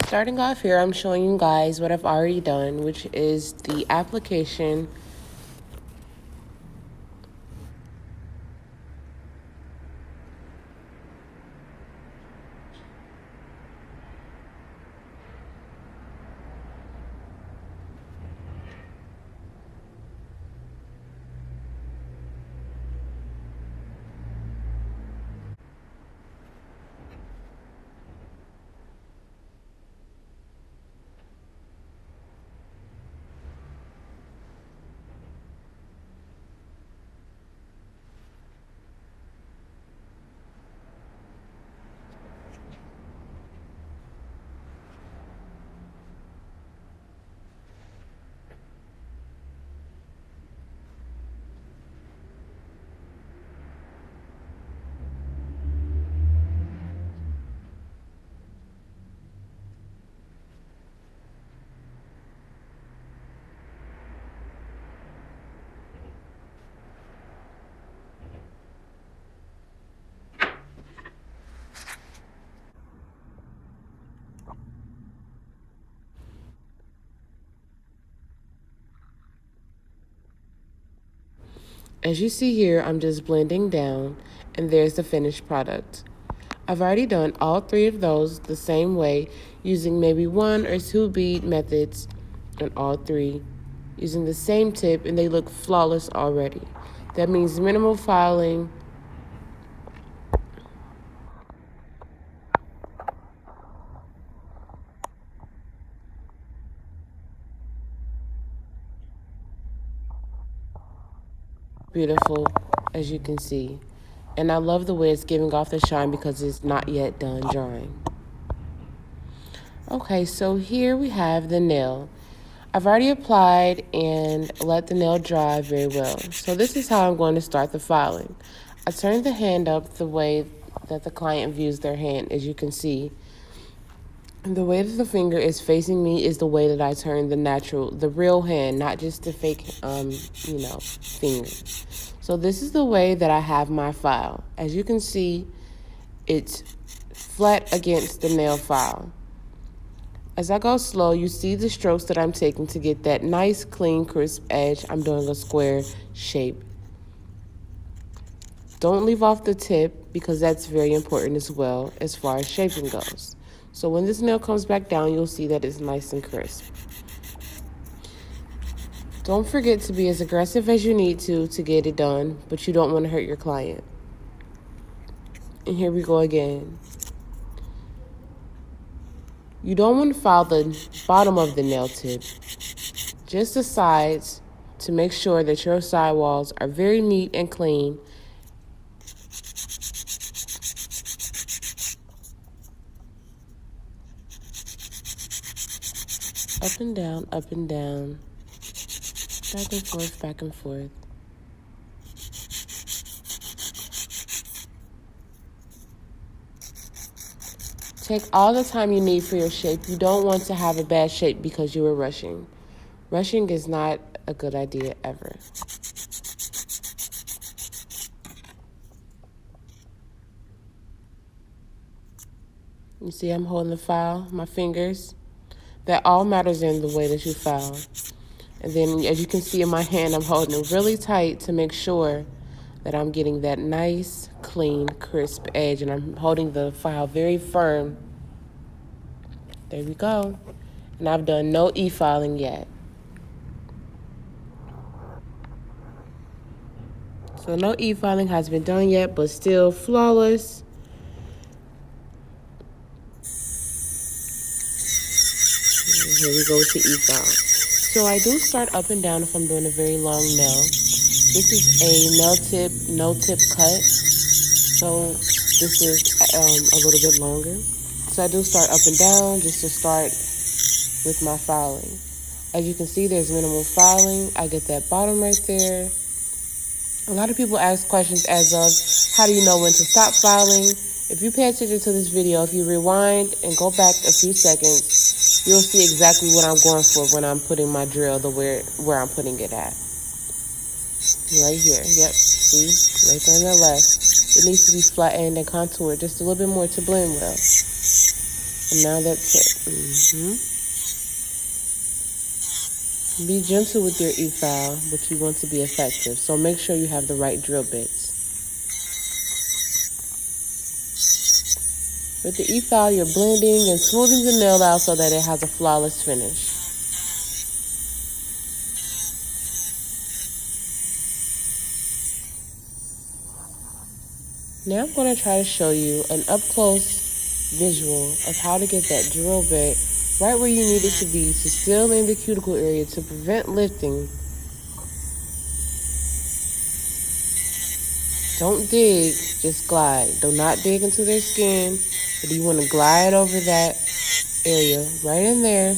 Starting off here, I'm showing you guys what I've already done, which is the application. As you see here, I'm just blending down, and there's the finished product. I've already done all three of those the same way, using maybe 1 or 2 bead methods on all three, using the same tip, and they look flawless already. That means minimal filing. Beautiful, as you can see. And I love the way it's giving off the shine because it's not yet done drying. Okay, so here we have the nail. I've already applied and let the nail dry very well. So this is how I'm going to start the filing. I turn the hand up the way that the client views their hand, as you can see. And the way that the finger is facing me is the way that I turn the real hand, not just the fake, finger. So this is the way that I have my file. As you can see, it's flat against the nail file. As I go slow, you see the strokes that I'm taking to get that nice, clean, crisp edge. I'm doing a square shape. Don't leave off the tip because that's very important as well as far as shaping goes. So when this nail comes back down, you'll see that it's nice and crisp. Don't forget to be as aggressive as you need to get it done, but you don't want to hurt your client. And here we go again. You don't want to file the bottom of the nail tip, just the sides, to make sure that your sidewalls are very neat and clean. Up and down, up and down, back and forth, back and forth. Take all the time you need for your shape. You don't want to have a bad shape because you were rushing. Rushing is not a good idea ever. You see I'm holding the file, my fingers. That all matters in the way that you file. And then as you can see in my hand, I'm holding it really tight to make sure that I'm getting that nice, clean, crisp edge. And I'm holding the file very firm. There we go. And I've done no e-filing yet. So no e-filing has been done yet, but still flawless. And here we go with the e-file. So I do start up and down if I'm doing a very long nail. This is a nail tip, no tip cut. So this is a little bit longer. So I do start up and down just to start with my filing. As you can see, there's minimal filing. I get that bottom right there. A lot of people ask questions as of, how do you know when to stop filing? If you pay attention to this video, if you rewind and go back a few seconds, you'll see exactly what I'm going for when I'm putting my drill where I'm putting it at. Right here, yep, see, right there on the left. It needs to be flattened and contoured just a little bit more to blend well. And now that tip. Be gentle with your e-file, but you want to be effective. So make sure you have the right drill bits. With the e-file, you're blending and smoothing the nail out so that it has a flawless finish. Now I'm going to try to show you an up-close visual of how to get that drill bit right where you need it to be to still in the cuticle area to prevent lifting. Don't dig, just glide. Do not dig into their skin, but you want to glide over that area right in there.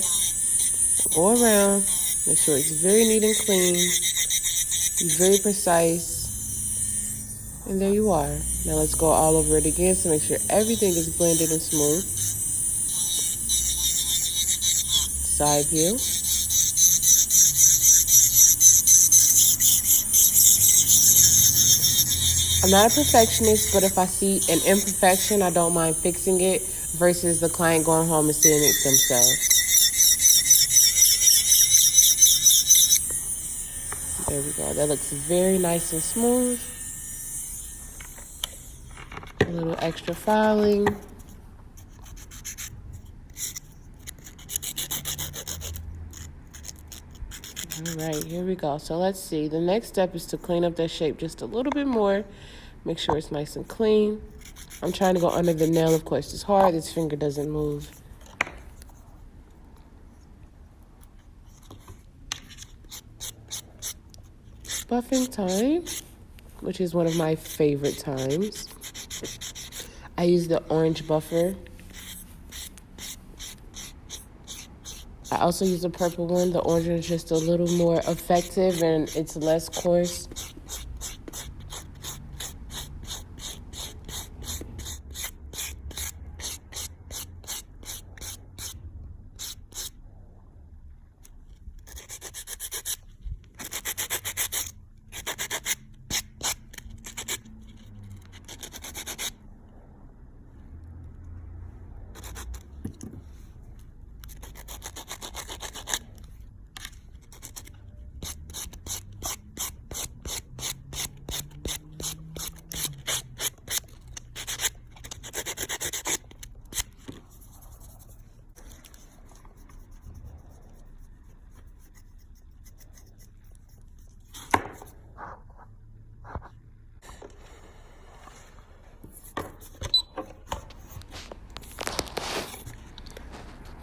Go around, make sure it's very neat and clean, be very precise, and there you are. Now let's go all over it again to make sure everything is blended and smooth. Side view. I'm not a perfectionist, but if I see an imperfection, I don't mind fixing it versus the client going home and seeing it themselves. There we go. That looks very nice and smooth. A little extra filing. All right, here we go. So let's see. The next step is to clean up that shape just a little bit more. Make sure it's nice and clean. I'm trying to go under the nail. Of course, it's hard. This finger doesn't move. Buffing time, which is one of my favorite times. I use the orange buffer. I also use the purple one. The orange one is just a little more effective and it's less coarse.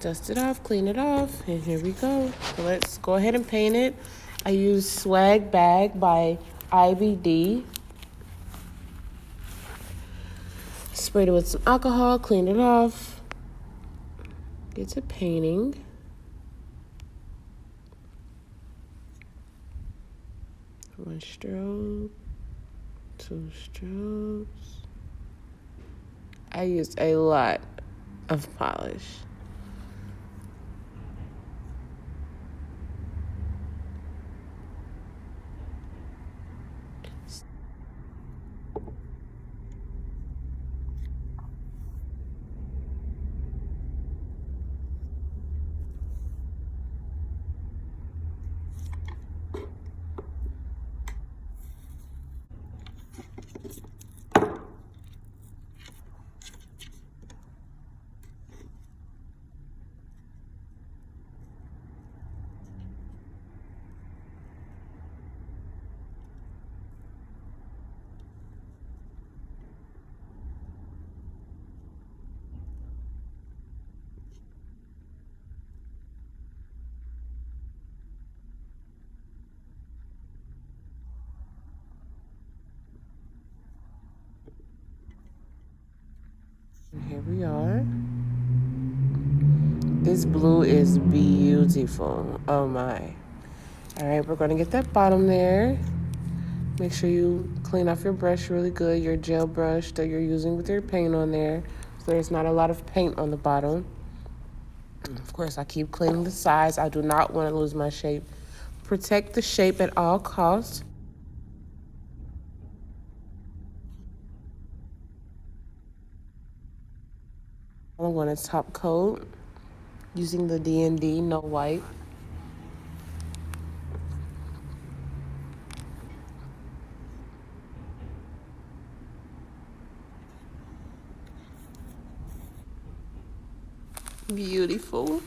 Dust it off, clean it off, and here we go. So let's go ahead and paint it. I use Swag Bag by IBD. Sprayed it with some alcohol, clean it off. Get to painting. One stroke, two strokes. I used a lot of polish. And here we are. This blue is beautiful. Oh my. All right, we're gonna get that bottom there. Make sure you clean off your brush really good, your gel brush that you're using with your paint on there, so there's not a lot of paint on the bottom. Of course, I keep cleaning the sides. I do not want to lose my shape. Protect the shape at all costs. I'm going to top coat using the D&D No Wipe. Beautiful.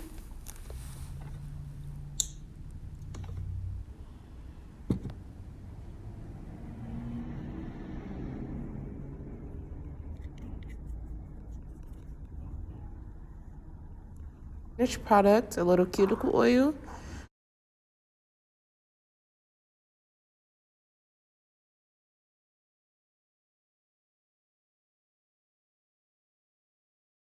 Finished product, a little cuticle oil.